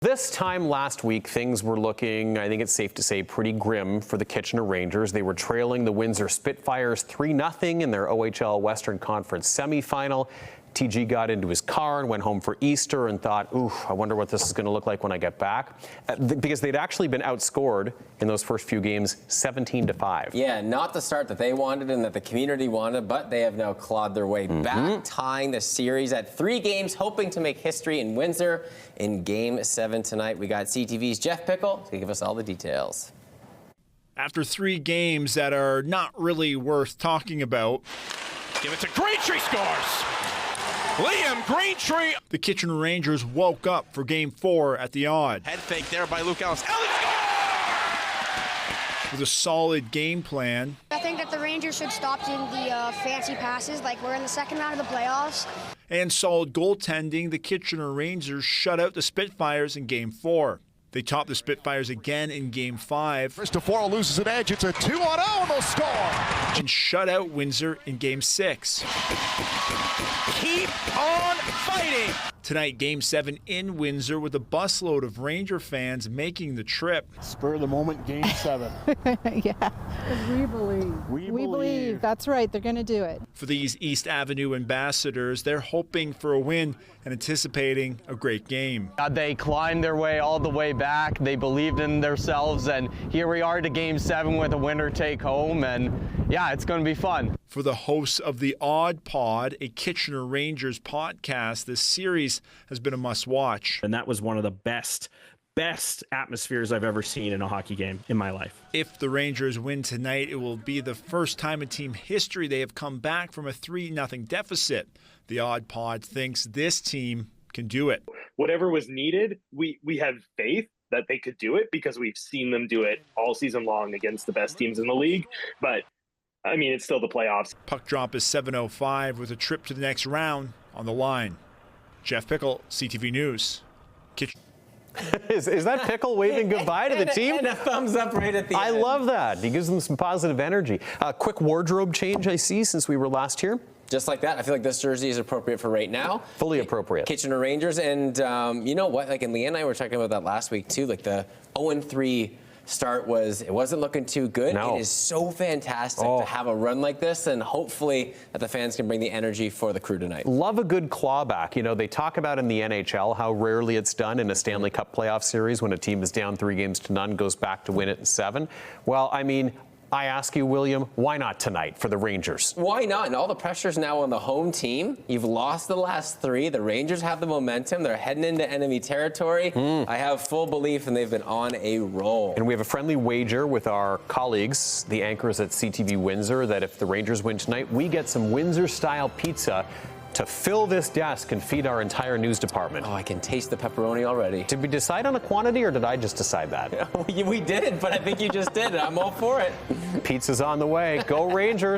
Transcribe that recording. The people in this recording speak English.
This time last week, things were looking, I think it's safe to say, pretty grim for the Kitchener Rangers. They were trailing the Windsor Spitfires 3-0 in their OHL Western Conference semifinal. TG got into his car and went home for Easter and thought, ooh, I wonder what this is going to look like when I get back. Because they'd actually been outscored in those first few games 17-5. Yeah, not the start that they wanted and that the community wanted, but they have now clawed their way back, tying the series at 3 games, hoping to make history in Windsor in Game 7 tonight. We got CTV's Jeff Pickel to give us all the details. After 3 games that are not really worth talking about. Give it to Greentree, scores! Liam Greentree! The Kitchener Rangers woke up for Game 4 at the Odd. Head fake there by Luke Ellis. Ellis scores! With a solid game plan. I think that the Rangers should stop doing the fancy passes, like we're in the second round of the playoffs. And solid goaltending, the Kitchener Rangers shut out the Spitfires in Game 4. They topped the Spitfires again in Game 5. Cristoforo loses an edge. It's a 2-on-0 and they'll score. And shut out Windsor in Game 6. Keep on fighting! Tonight, Game 7 in Windsor with a busload of Ranger fans making the trip. Spur of the moment, Game 7. Yeah. We believe. We believe. That's right. They're going to do it. For these East Avenue ambassadors, they're hoping for a win and anticipating a great game. They climbed their way all the way back. They believed in themselves, and here we are to Game 7 with a winner take home, and yeah, it's going to be fun. For the hosts of the Odd Pod, a Kitchener Rangers podcast, this series has been a must-watch. And that was one of the best atmospheres I've ever seen in a hockey game in my life. If the Rangers win tonight, it will be the first time in team history they have come back from a 3-0 deficit. The Odd Pod thinks this team can do it. Whatever was needed, we have faith that they could do it because we've seen them do it all season long against the best teams in the league. But I mean, it's still the playoffs. Puck drop is 7:05 with a trip to the next round on the line. Jeff Pickel, CTV News. Is that Pickel waving goodbye to the team? And a thumbs up right at the end. I love that. He gives them some positive energy. Quick wardrobe change, I see, since we were last here. Just like that, I feel like this jersey is appropriate for right now. Fully appropriate. Kitchener Rangers, and you know what? Like, and Leanne and I were talking about that last week too. Like the 0-3 start wasn't looking too good. No. It is so fantastic to have a run like this, and hopefully that the fans can bring the energy for the Crew tonight. Love a good clawback. You know, they talk about in the NHL how rarely it's done in a Stanley Cup playoff series when a team is down 3-0, goes back to win it in 7. Well, I mean, I ask you, William, why not tonight for the Rangers? Why not? And all the pressure's now on the home team. You've lost the last 3. The Rangers have the momentum. They're heading into enemy territory. I have full belief, and they've been on a roll. And we have a friendly wager with our colleagues, the anchors at CTV Windsor, that if the Rangers win tonight, we get some Windsor-style pizza to fill this desk and feed our entire news department. Oh, I can taste the pepperoni already. Did we decide on a quantity, or did I just decide that? We did, but I think you just did. I'm all for it. Pizza's on the way. Go Rangers.